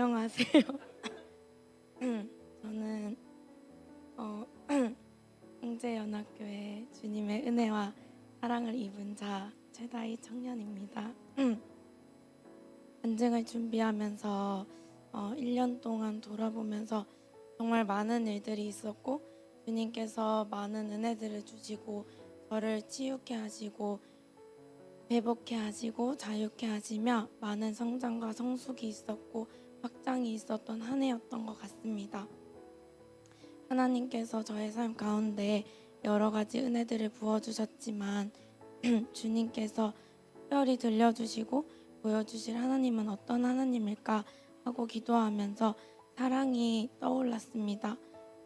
안녕하세요. 저는 어, 홍제연합교회 주님의 은혜와 사랑을 입은 자 최다희 청년입니다. 간증을 준비하면서 1년 동안 돌아보면서 정말 많은 일들이 있었고, 주님께서 많은 은혜들을 주시고 저를 치유케 하시고 회복케 하시고 자유케 하시며 많은 성장과 성숙이 있었고 확장이 있었던 한 해였던 것 같습니다. 하나님께서 저의 삶 가운데 여러 가지 은혜들을 부어주셨지만 주님께서 특별히 들려주시고 보여주실 하나님은 어떤 하나님일까 하고 기도하면서 사랑이 떠올랐습니다.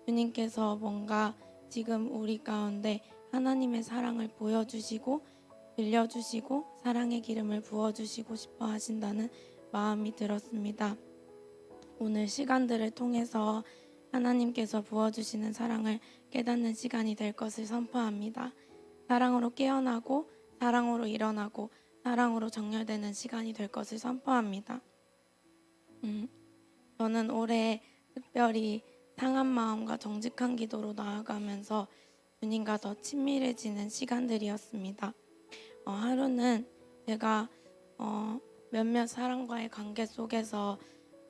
주님께서 뭔가 지금 우리 가운데 하나님의 사랑을 보여주시고 들려주시고 사랑의 기름을 부어주시고 싶어 하신다는 마음이 들었습니다. 오늘 시간들을 통해서 하나님께서 부어주시는 사랑을 깨닫는 시간이 될 것을 선포합니다. 사랑으로 깨어나고 사랑으로 일어나고 사랑으로 정렬되는 시간이 될 것을 선포합니다. 저는 올해 특별히 상한 마음과 정직한 기도로 나아가면서 주님과 더 친밀해지는 시간들이었습니다. 하루는 제가 몇몇 사람과의 관계 속에서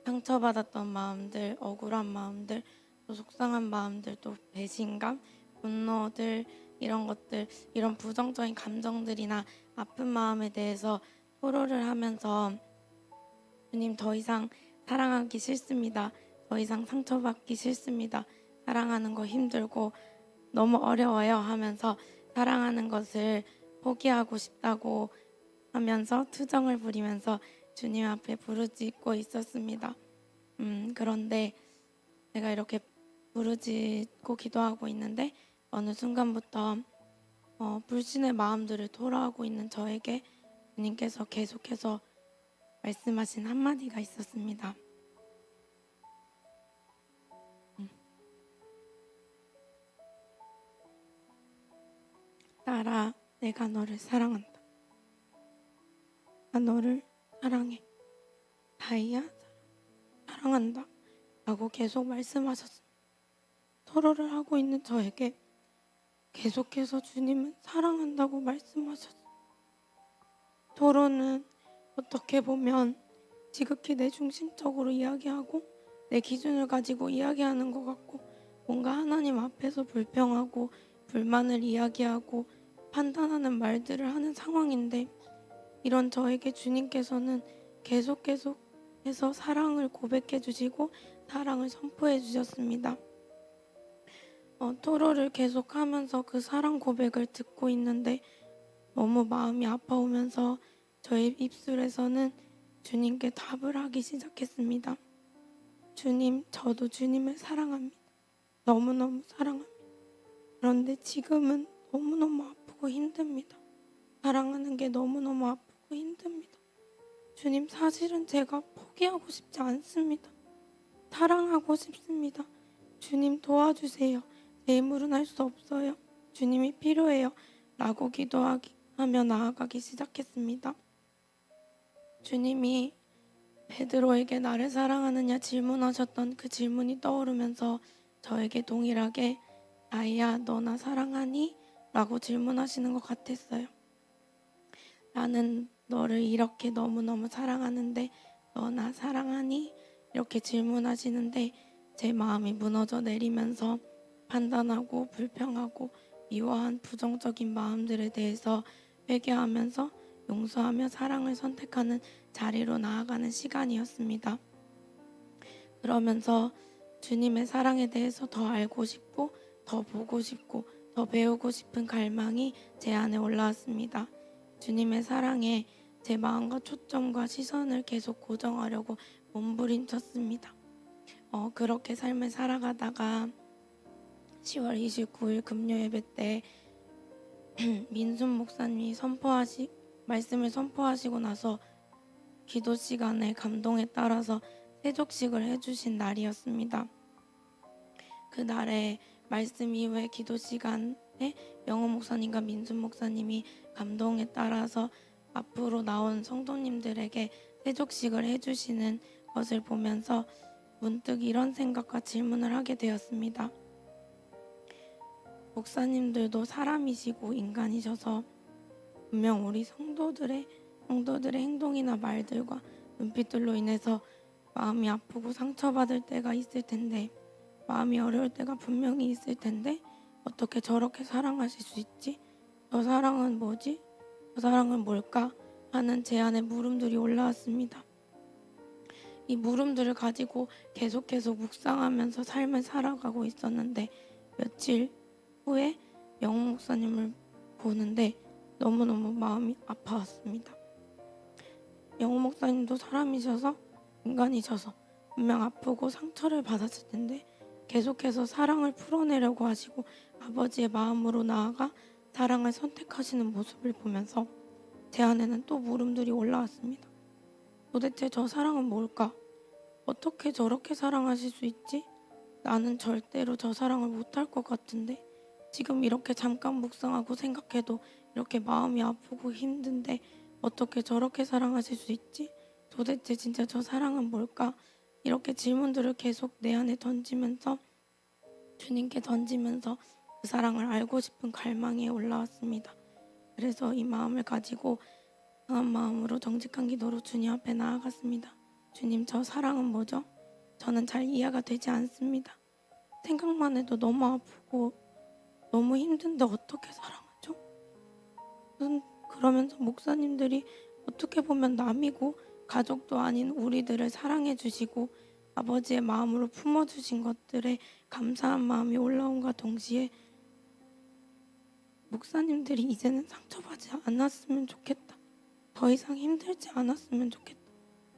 상처받았던 마음들, 억울한 마음들, 또 속상한 마음들, 또 배신감, 분노들, 이런 것들, 이런 부정적인 감정들이나 아픈 마음에 대해서 토로를 하면서 주님, 더 이상 사랑하기 싫습니다. 더 이상 상처받기 싫습니다. 사랑하는 거 힘들고 너무 어려워요 하면서 사랑하는 것을 포기하고 싶다고 하면서 투정을 부리면서 주님 앞에 부르짖고 있었습니다. 그런데 제가 이렇게 부르짖고 기도하고 있는데 어느 순간부터 불신의 마음들을 토로하고 있는 저에게 주님께서 계속해서 말씀하신 한마디가 있었습니다. 딸아, 내가 너를 사랑한다. 나 너를 사랑해. 다이야, 사랑한다. 라고 계속 말씀하셨습니다. 토로를 하고 있는 저에게 계속해서 주님은 사랑한다고 말씀하셨어요. 토로는 어떻게 보면 지극히 내 중심적으로 이야기하고 내 기준을 가지고 이야기하는 것 같고 뭔가 하나님 앞에서 불평하고 불만을 이야기하고 판단하는 말들을 하는 상황인데, 이런 저에게 주님께서는 계속해서 사랑을 고백해 주시고 사랑을 선포해 주셨습니다. 토로를 계속하면서 그 사랑 고백을 듣고 있는데 너무 마음이 아파오면서 저의 입술에서는 주님께 답을 하기 시작했습니다. 주님, 저도 주님을 사랑합니다. 너무너무 사랑합니다. 그런데 지금은 너무너무 아프고 힘듭니다. 사랑하는 게 너무너무 아프고 힘듭니다. 주님, 사실은 제가 포기하고 싶지 않습니다. 사랑하고 싶습니다. 주님, 도와주세요. 제 힘으로는 할 수 없어요. 주님이 필요해요. 라고 기도하며 나아가기 시작했습니다. 주님이 베드로에게 나를 사랑하느냐 질문하셨던 그 질문이 떠오르면서 저에게 동일하게 아이야, 너 나 사랑하니? 라고 질문하시는 것 같았어요. 나는 너를 이렇게 너무너무 사랑하는데 너 나 사랑하니? 이렇게 질문하시는데 제 마음이 무너져 내리면서 판단하고 불평하고 미워한 부정적인 마음들에 대해서 회개하면서 용서하며 사랑을 선택하는 자리로 나아가는 시간이었습니다. 그러면서 주님의 사랑에 대해서 더 알고 싶고 더 보고 싶고 더 배우고 싶은 갈망이 제 안에 올라왔습니다. 주님의 사랑에 제 마음과 초점과 시선을 계속 고정하려고 몸부림쳤습니다. 그렇게 삶을 살아가다가 10월 29일 금요 예배 때 민순 목사님이 말씀을 선포하시고 나서 기도 시간에 감동에 따라서 세족식을 해주신 날이었습니다. 그 날에 말씀 이후에 기도 시간에 영호 목사님과 민순 목사님이 감동에 따라서 앞으로 나온 성도님들에게 세족식을 해주시는 것을 보면서 문득 이런 생각과 질문을 하게 되었습니다. 목사님들도 사람이시고 인간이셔서 분명 우리 성도들의 행동이나 말들과 눈빛들로 인해서 마음이 아프고 상처받을 때가 있을 텐데, 마음이 어려울 때가 분명히 있을 텐데 어떻게 저렇게 사랑하실 수 있지? 저 사랑은 뭐지? 저 사랑은 뭘까? 하는 제 안에 물음들이 올라왔습니다. 이 물음들을 가지고 계속해서 묵상하면서 삶을 살아가고 있었는데, 며칠 후에 영호 목사님을 보는데 너무너무 마음이 아파왔습니다. 영호 목사님도 사람이셔서 인간이셔서 분명 아프고 상처를 받았을 텐데 계속해서 사랑을 풀어내려고 하시고 아버지의 마음으로 나아가 사랑을 선택하시는 모습을 보면서 제 안에는 또 물음들이 올라왔습니다. 도대체 저 사랑은 뭘까? 어떻게 저렇게 사랑하실 수 있지? 나는 절대로 저 사랑을 못할 것 같은데, 지금 이렇게 잠깐 묵상하고 생각해도 이렇게 마음이 아프고 힘든데 어떻게 저렇게 사랑하실 수 있지? 도대체 진짜 저 사랑은 뭘까? 이렇게 질문들을 계속 내 안에 던지면서, 주님께 던지면서 그 사랑을 알고 싶은 갈망이 올라왔습니다. 그래서 이 마음을 가지고 강한 마음으로 정직한 기도로 주님 앞에 나아갔습니다. 주님, 저 사랑은 뭐죠? 저는 잘 이해가 되지 않습니다. 생각만 해도 너무 아프고 너무 힘든데 어떻게 사랑하죠? 그러면서 목사님들이 어떻게 보면 남이고 가족도 아닌 우리들을 사랑해 주시고 아버지의 마음으로 품어주신 것들에 감사한 마음이 올라온과 동시에, 목사님들이 이제는 상처받지 않았으면 좋겠다. 더 이상 힘들지 않았으면 좋겠다.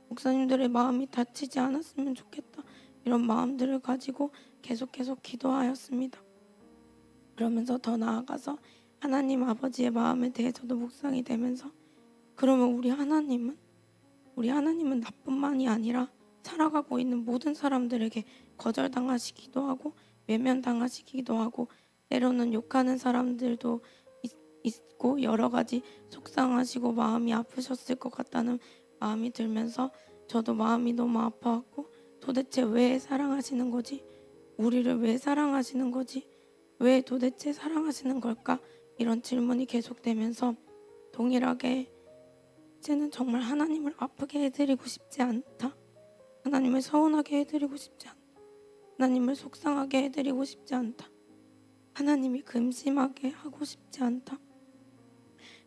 목사님들의 마음이 다치지 않았으면 좋겠다. 이런 마음들을 가지고 계속 기도하였습니다. 그러면서 더 나아가서 하나님 아버지의 마음에 대해서도 묵상이 되면서, 그러면 우리 하나님은 나뿐만이 아니라 살아가고 있는 모든 사람들에게 거절당하시기도 하고 외면당하시기도 하고 때로는 욕하는 사람들도 있고 여러 가지 속상하시고 마음이 아프셨을 것 같다는 마음이 들면서 저도 마음이 너무 아파왔고, 도대체 왜 사랑하시는 거지? 우리를 왜 사랑하시는 거지? 왜 도대체 사랑하시는 걸까? 이런 질문이 계속되면서 동일하게 이제는 정말 하나님을 아프게 해드리고 싶지 않다. 하나님을 서운하게 해드리고 싶지 않다. 하나님을 속상하게 해드리고 싶지 않다. 하나님이 금심하게 하고 싶지 않다.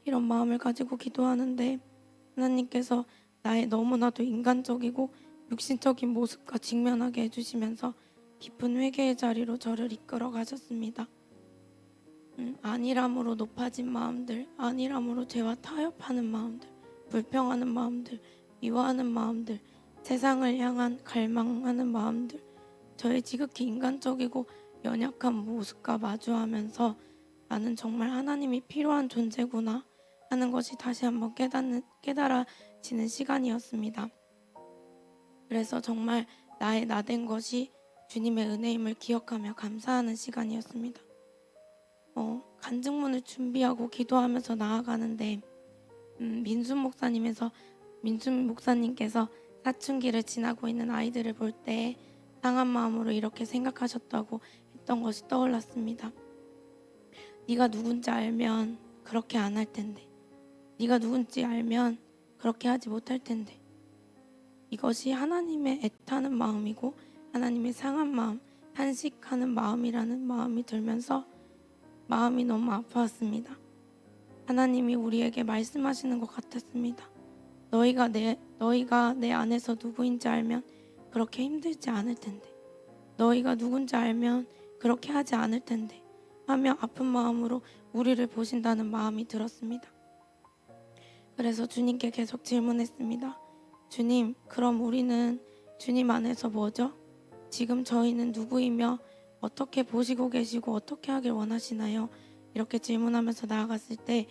이런 마음을 가지고 기도하는데 하나님께서 나의 너무나도 인간적이고 육신적인 모습과 직면하게 해주시면서 깊은 회개의 자리로 저를 이끌어 가셨습니다. 안일함으로 높아진 마음들, 안일함으로 죄와 타협하는 마음들, 불평하는 마음들, 미워하는 마음들, 세상을 향한 갈망하는 마음들, 저의 지극히 인간적이고 연약한 모습과 마주하면서 나는 정말 하나님이 필요한 존재구나 하는 것이 다시 한번 깨달아지는 시간이었습니다. 그래서 정말 나의 나된 것이 주님의 은혜임을 기억하며 감사하는 시간이었습니다. 간증문을 준비하고 기도하면서 나아가는데 민순 목사님께서 사춘기를 지나고 있는 아이들을 볼 때 상한 마음으로 이렇게 생각하셨다고 했던 것이 떠올랐습니다. 네가 누군지 알면 그렇게 안 할 텐데, 네가 누군지 알면 그렇게 하지 못할 텐데. 이것이 하나님의 애타는 마음이고 하나님의 상한 마음, 탄식하는 마음이라는 마음이 들면서 마음이 너무 아파왔습니다. 하나님이 우리에게 말씀하시는 것 같았습니다. 너희가 내 안에서 누구인지 알면 그렇게 힘들지 않을 텐데, 너희가 누군지 알면 그렇게 하지 않을 텐데 하며 아픈 마음으로 우리를 보신다는 마음이 들었습니다. 그래서 주님께 계속 질문했습니다. 주님, 그럼 우리는 주님 안에서 뭐죠? 지금 저희는 누구이며 어떻게 보시고 계시고 어떻게 하길 원하시나요? 이렇게 질문하면서 나아갔을 때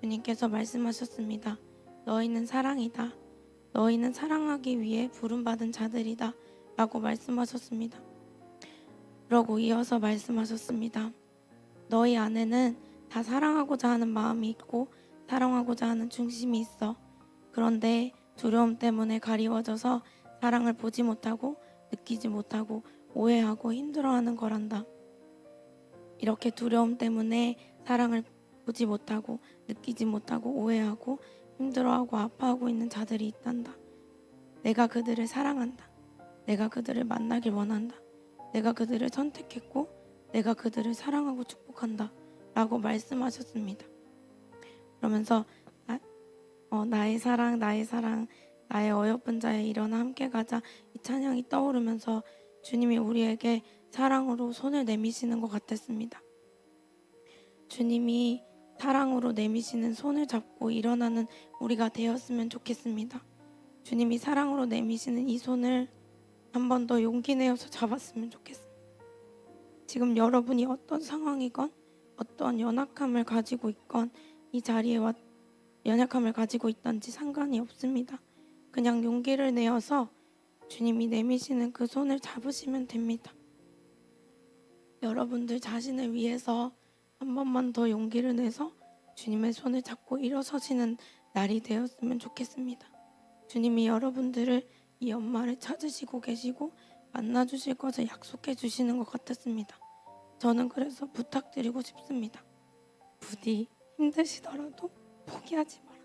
주님께서 말씀하셨습니다. 너희는 사랑이다. 너희는 사랑하기 위해 부름받은 자들이다. 라고 말씀하셨습니다. 그러고 이어서 말씀하셨습니다. 너희 안에는 다 사랑하고자 하는 마음이 있고 사랑하고자 하는 중심이 있어. 그런데 두려움 때문에 가리워져서 사랑을 보지 못하고 느끼지 못하고 오해하고 힘들어하는 거란다. 이렇게 두려움 때문에 사랑을 보지 못하고 느끼지 못하고 오해하고 힘들어하고 아파하고 있는 자들이 있단다. 내가 그들을 사랑한다. 내가 그들을 만나길 원한다. 내가 그들을 선택했고 내가 그들을 사랑하고 축복한다 라고 말씀하셨습니다. 그러면서 나의 사랑 나의 사랑 나의 어여쁜 자의 일어나 함께 가자, 이 찬양이 떠오르면서 주님이 우리에게 사랑으로 손을 내미시는 것 같았습니다. 주님이 사랑으로 내미시는 손을 잡고 일어나는 우리가 되었으면 좋겠습니다. 주님이 사랑으로 내미시는 이 손을 한 번 더 용기 내어서 잡았으면 좋겠습니다. 지금 여러분이 어떤 상황이건 어떤 연약함을 가지고 있건 이 자리에 연약함을 가지고 있던지 상관이 없습니다. 그냥 용기를 내어서 주님이 내미시는 그 손을 잡으시면 됩니다. 여러분들 자신을 위해서 한 번만 더 용기를 내서 주님의 손을 잡고 일어서시는 날이 되었으면 좋겠습니다. 주님이 여러분들을 이 연말에 찾으시고 계시고 만나주실 것을 약속해 주시는 것 같았습니다. 저는 그래서 부탁드리고 싶습니다. 부디 힘드시더라도 포기하지 마라.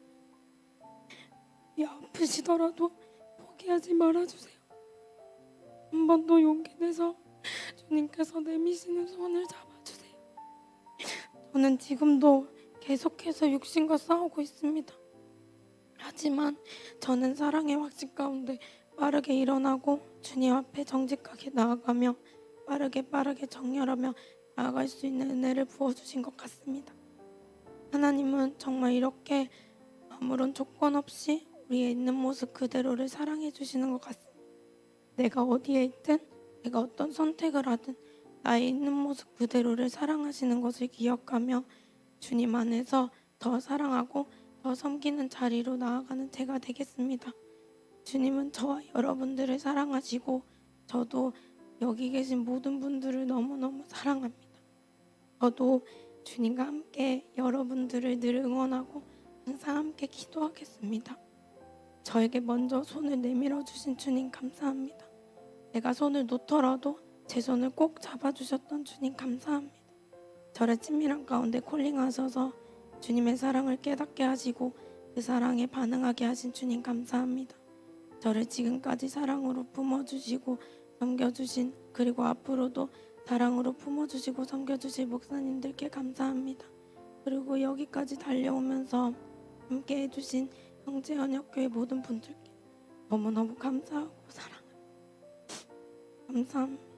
아프시더라도 포기하지 말아주세요. 한 번 더 용기 내서 주님께서 내미시는 손을 잡아주세요. 저는 지금도 계속해서 육신과 싸우고 있습니다. 하지만 저는 사랑의 확신 가운데 빠르게 일어나고 주님 앞에 정직하게 나아가며 빠르게 정렬하며 나아갈 수 있는 은혜를 부어주신 것 같습니다. 하나님은 정말 이렇게 아무런 조건 없이 우리의 있는 모습 그대로를 사랑해 주시는 것 같습니다. 내가 어디에 있든 내가 어떤 선택을 하든 나의 있는 모습 그대로를 사랑하시는 것을 기억하며 주님 안에서 더 사랑하고 더 섬기는 자리로 나아가는 제가 되겠습니다. 주님은 저와 여러분들을 사랑하시고 저도 여기 계신 모든 분들을 너무너무 사랑합니다. 저도 주님과 함께 여러분들을 늘 응원하고 항상 함께 기도하겠습니다. 저에게 먼저 손을 내밀어 주신 주님 감사합니다. 내가 손을 놓더라도 제 손을 꼭 잡아주셨던 주님 감사합니다. 저를 친밀한 가운데 콜링하셔서 주님의 사랑을 깨닫게 하시고 그 사랑에 반응하게 하신 주님 감사합니다. 저를 지금까지 사랑으로 품어주시고 섬겨주신, 그리고 앞으로도 사랑으로 품어주시고 섬겨주실 목사님들께 감사합니다. 그리고 여기까지 달려오면서 함께 해주신 형제언약교회 모든 분들께 너무너무 감사하고 사랑합니다. 감사합니다.